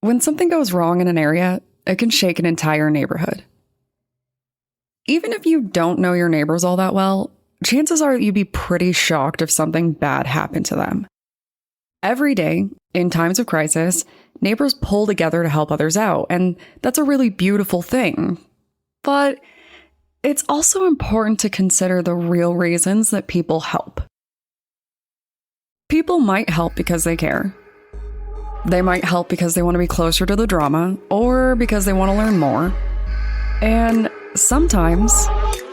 When something goes wrong in an area, it can shake an entire neighborhood. Even if you don't know your neighbors all that well, chances are that you'd be pretty shocked if something bad happened to them. Every day, in times of crisis, neighbors pull together to help others out, and that's a really beautiful thing. But it's also important to consider the real reasons that people help. People might help because they care. They might help because they want to be closer to the drama, or because they want to learn more. And sometimes,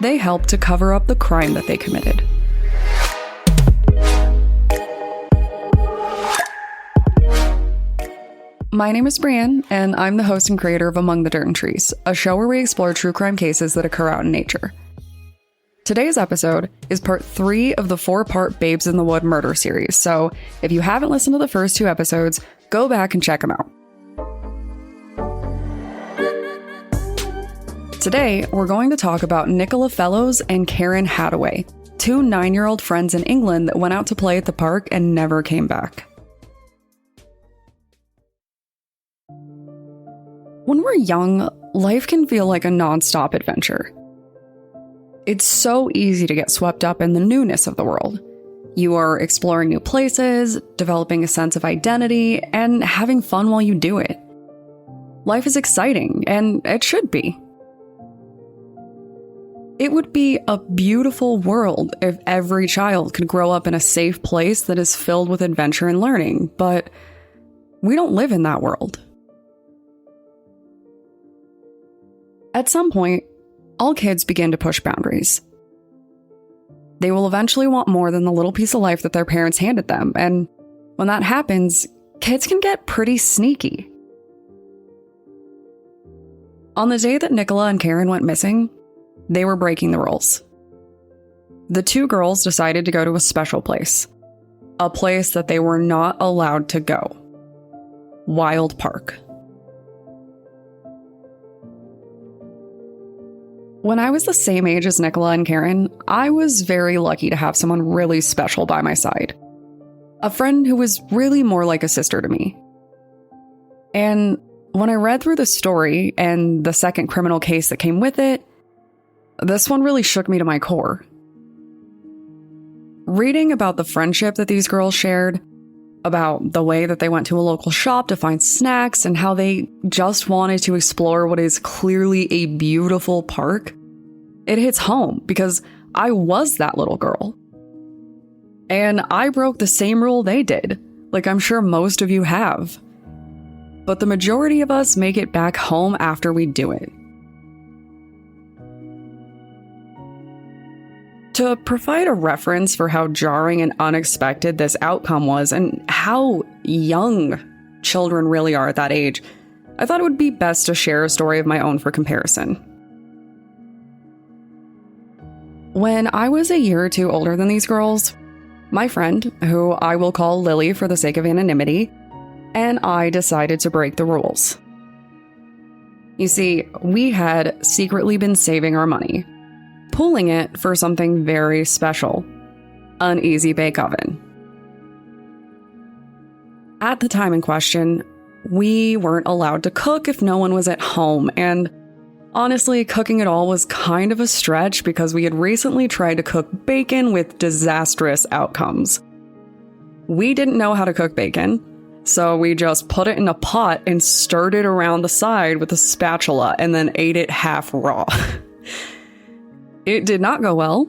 they help to cover up the crime that they committed. My name is Brienne, and I'm the host and creator of Among the Dirt and Trees, a show where we explore true crime cases that occur out in nature. Today's episode is part 3 of the 4-part Babes in the Wood murder series, so if you haven't listened to the first 2 episodes, go back and check them out. Today, we're going to talk about Nicola Fellows and Karen Hadaway, 2 9-year-old friends in England that went out to play at the park and never came back. When we're young, life can feel like a non-stop adventure. It's so easy to get swept up in the newness of the world. You are exploring new places, developing a sense of identity, and having fun while you do it. Life is exciting, and it should be. It would be a beautiful world if every child could grow up in a safe place that is filled with adventure and learning, but we don't live in that world. At some point, all kids begin to push boundaries. They will eventually want more than the little piece of life that their parents handed them, and when that happens, kids can get pretty sneaky. On the day that Nicola and Karen went missing, they were breaking the rules. The 2 girls decided to go to a special place, a place that they were not allowed to go: Wild Park. When I was the same age as Nicola and Karen, I was very lucky to have someone really special by my side. A friend who was really more like a sister to me. And when I read through the story and the second criminal case that came with it, this one really shook me to my core. Reading about the friendship that these girls shared, about the way that they went to a local shop to find snacks, and how they just wanted to explore what is clearly a beautiful park, it hits home because I was that little girl. And I broke the same rule they did, like I'm sure most of you have. But the majority of us make it back home after we do it. To provide a reference for how jarring and unexpected this outcome was and how young children really are at that age, I thought it would be best to share a story of my own for comparison. When I was a year or 2 older than these girls, my friend, who I will call Lily for the sake of anonymity, and I decided to break the rules. You see, we had secretly been saving our money, pooling it for something very special: an easy bake oven. At the time in question, we weren't allowed to cook if no one was at home, and honestly, cooking at all was kind of a stretch because we had recently tried to cook bacon with disastrous outcomes. We didn't know how to cook bacon, so we just put it in a pot and stirred it around the side with a spatula and then ate it half raw. It did not go well,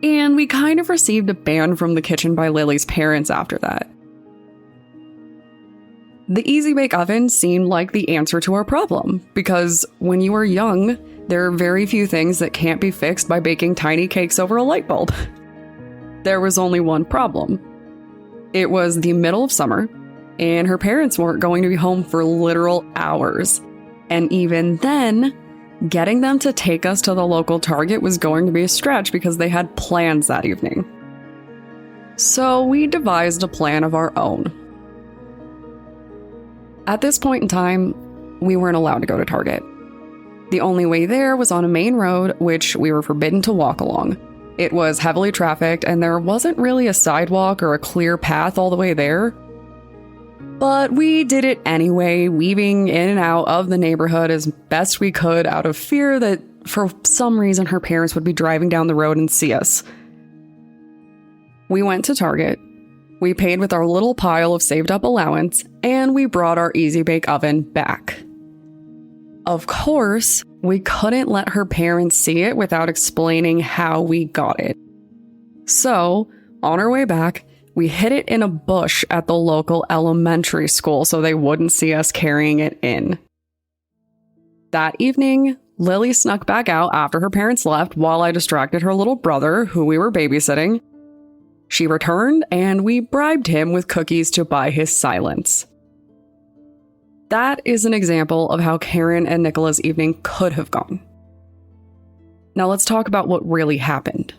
and we kind of received a ban from the kitchen by Lily's parents after that. The Easy Bake Oven seemed like the answer to our problem, because when you are young, there are very few things that can't be fixed by baking tiny cakes over a light bulb. There was only one problem. It was the middle of summer, and her parents weren't going to be home for literal hours. And even then, getting them to take us to the local Target was going to be a stretch because they had plans that evening. So we devised a plan of our own. At this point in time, we weren't allowed to go to Target. The only way there was on a main road, which we were forbidden to walk along. It was heavily trafficked, and there wasn't really a sidewalk or a clear path all the way there. But we did it anyway, weaving in and out of the neighborhood as best we could out of fear that for some reason her parents would be driving down the road and see us. We went to Target, we paid with our little pile of saved up allowance, and we brought our Easy Bake Oven back. Of course, we couldn't let her parents see it without explaining how we got it. So, on our way back, we hid it in a bush at the local elementary school so they wouldn't see us carrying it in. That evening, Lily snuck back out after her parents left while I distracted her little brother, who we were babysitting. She returned, and we bribed him with cookies to buy his silence. That is an example of how Karen and Nicola's evening could have gone. Now let's talk about what really happened.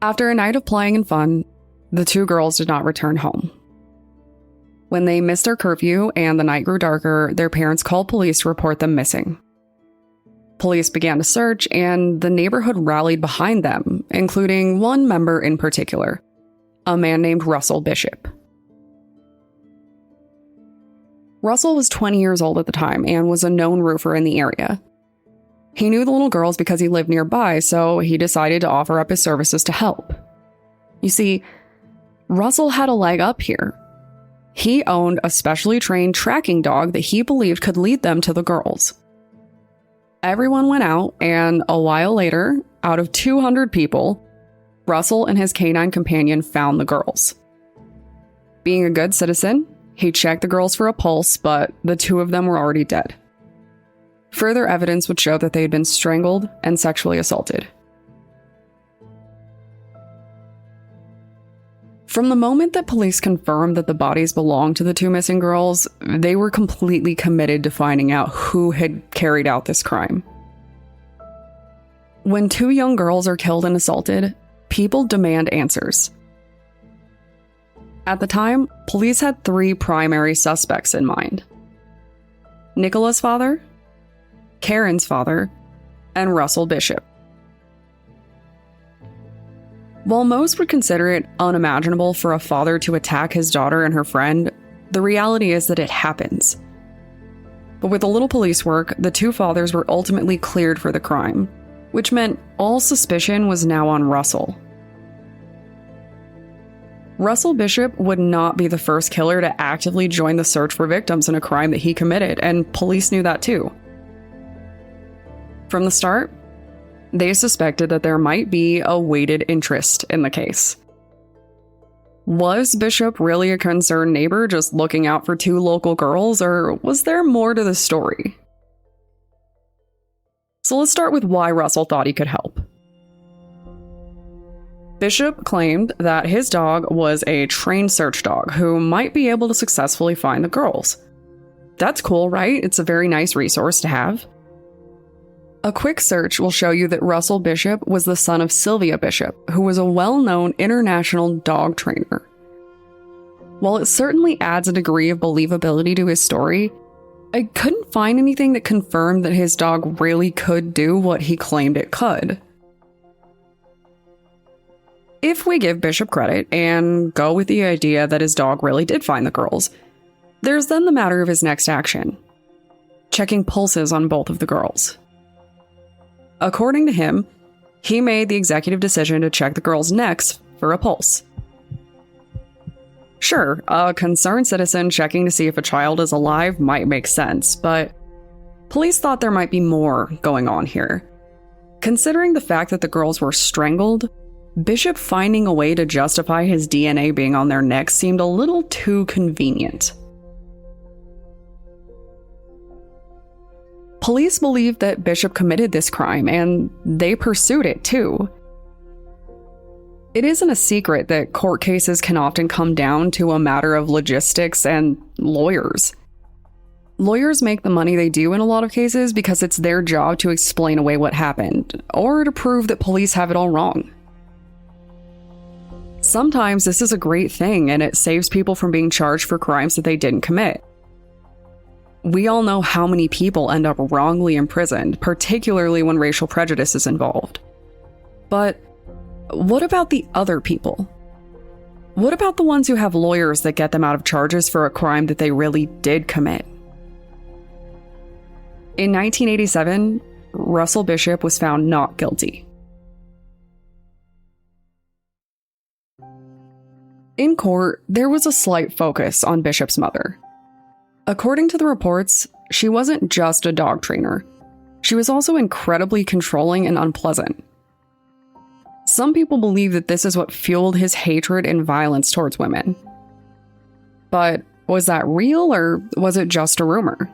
After a night of playing and fun, the two girls did not return home. When they missed their curfew and the night grew darker, their parents called police to report them missing. Police began to search, and the neighborhood rallied behind them, including one member in particular, a man named Russell Bishop. Russell was 20 years old at the time and was a known roofer in the area. He knew the little girls because he lived nearby, so he decided to offer up his services to help. You see, Russell had a leg up here. He owned a specially trained tracking dog that he believed could lead them to the girls. Everyone went out, and a while later, out of 200 people, Russell and his canine companion found the girls. Being a good citizen, he checked the girls for a pulse, but the two of them were already dead. Further evidence would show that they had been strangled and sexually assaulted. From the moment that police confirmed that the bodies belonged to the two missing girls, they were completely committed to finding out who had carried out this crime. When two young girls are killed and assaulted, people demand answers. At the time, police had three primary suspects in mind: Nicola's father, Karen's father, and Russell Bishop. While most would consider it unimaginable for a father to attack his daughter and her friend, the reality is that it happens. But with a little police work, the two fathers were ultimately cleared for the crime, which meant all suspicion was now on Russell. Russell Bishop would not be the first killer to actively join the search for victims in a crime that he committed, and police knew that too. From the start, they suspected that there might be a weighted interest in the case. Was Bishop really a concerned neighbor just looking out for two local girls, or was there more to the story? So let's start with why Russell thought he could help. Bishop claimed that his dog was a trained search dog who might be able to successfully find the girls. That's cool, right? It's a very nice resource to have. A quick search will show you that Russell Bishop was the son of Sylvia Bishop, who was a well-known international dog trainer. While it certainly adds a degree of believability to his story, I couldn't find anything that confirmed that his dog really could do what he claimed it could. If we give Bishop credit and go with the idea that his dog really did find the girls, there's then the matter of his next action: checking pulses on both of the girls. According to him, he made the executive decision to check the girls' necks for a pulse. Sure, a concerned citizen checking to see if a child is alive might make sense, but police thought there might be more going on here. Considering the fact that the girls were strangled, Bishop finding a way to justify his DNA being on their necks seemed a little too convenient. Police believed that Bishop committed this crime, and they pursued it too. It isn't a secret that court cases can often come down to a matter of logistics and lawyers. Lawyers make the money they do in a lot of cases because it's their job to explain away what happened, or to prove that police have it all wrong. Sometimes this is a great thing, and it saves people from being charged for crimes that they didn't commit. We all know how many people end up wrongly imprisoned, particularly when racial prejudice is involved. But what about the other people? What about the ones who have lawyers that get them out of charges for a crime that they really did commit? In 1987, Russell Bishop was found not guilty. In court, there was a slight focus on Bishop's mother. According to the reports, she wasn't just a dog trainer. She was also incredibly controlling and unpleasant. Some people believe that this is what fueled his hatred and violence towards women. But was that real, or was it just a rumor?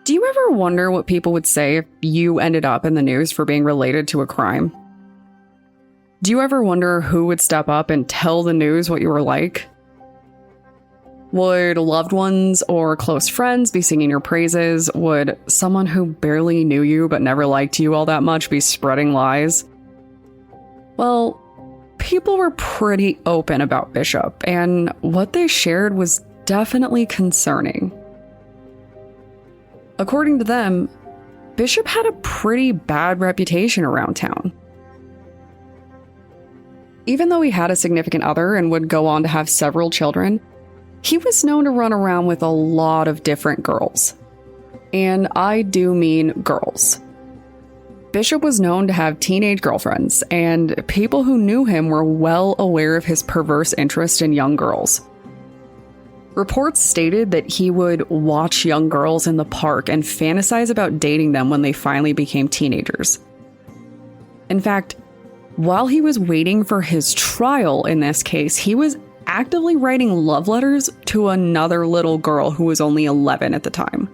Do you ever wonder what people would say if you ended up in the news for being related to a crime? Do you ever wonder who would step up and tell the news what you were like? Would loved ones or close friends be singing your praises? Would someone who barely knew you but never liked you all that much be spreading lies? Well, people were pretty open about Bishop, and what they shared was definitely concerning. According to them, Bishop had a pretty bad reputation around town. Even though he had a significant other and would go on to have several children, he was known to run around with a lot of different girls. And I do mean girls. Bishop was known to have teenage girlfriends, and people who knew him were well aware of his perverse interest in young girls. Reports stated that he would watch young girls in the park and fantasize about dating them when they finally became teenagers. In fact, while he was waiting for his trial in this case, he was actively writing love letters to another little girl who was only 11 at the time.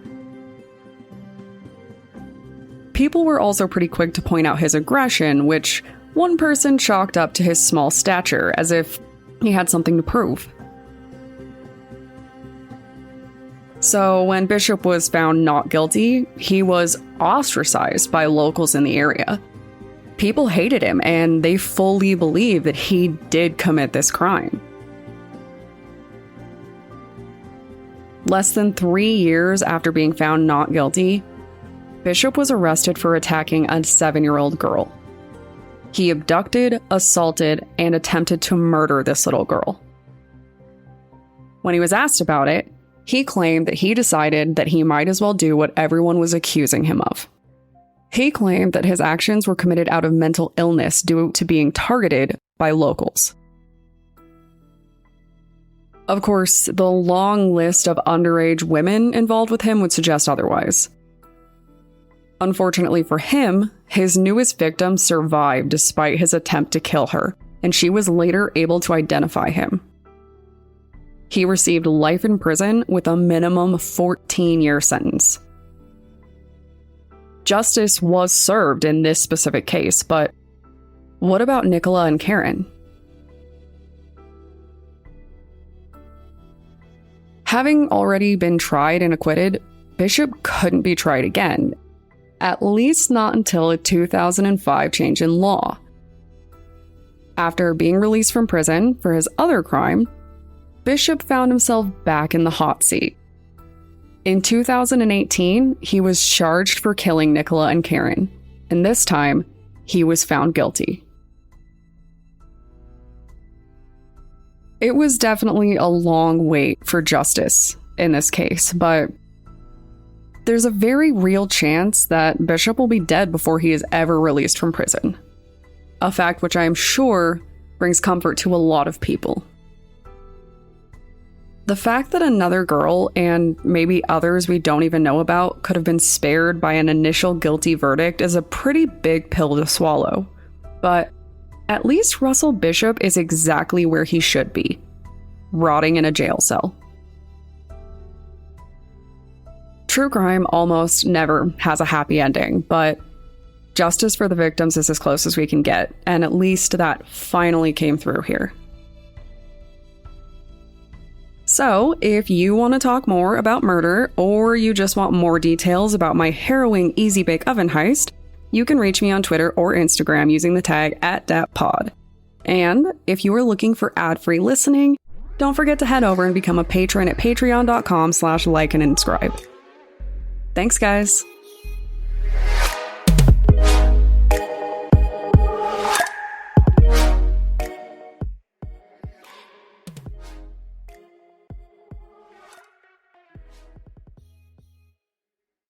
People were also pretty quick to point out his aggression, which one person chalked up to his small stature, as if he had something to prove. So when Bishop was found not guilty, he was ostracized by locals in the area. People hated him, and they fully believed that he did commit this crime. Less than 3 years after being found not guilty, Bishop was arrested for attacking a 7-year-old girl. He abducted, assaulted, and attempted to murder this little girl. When he was asked about it, he claimed that he decided that he might as well do what everyone was accusing him of. He claimed that his actions were committed out of mental illness due to being targeted by locals. Of course, the long list of underage women involved with him would suggest otherwise. Unfortunately for him, his newest victim survived despite his attempt to kill her, and she was later able to identify him. He received life in prison with a minimum 14-year sentence. Justice was served in this specific case, but what about Nicola and Karen? Having already been tried and acquitted, Bishop couldn't be tried again, at least not until a 2005 change in law. After being released from prison for his other crime, Bishop found himself back in the hot seat. In 2018, he was charged for killing Nicola and Karen, and this time, he was found guilty. It was definitely a long wait for justice in this case, but there's a very real chance that Bishop will be dead before he is ever released from prison. A fact which I am sure brings comfort to a lot of people. The fact that another girl, and maybe others we don't even know about, could have been spared by an initial guilty verdict is a pretty big pill to swallow. But at least Russell Bishop is exactly where he should be, rotting in a jail cell. True crime almost never has a happy ending, but justice for the victims is as close as we can get, and at least that finally came through here. So, if you want to talk more about murder, or you just want more details about my harrowing Easy Bake Oven heist, you can reach me on Twitter or Instagram using the tag @datpod. And if you are looking for ad-free listening, don't forget to head over and become a patron at patreon.com/like and subscribe. Thanks, guys.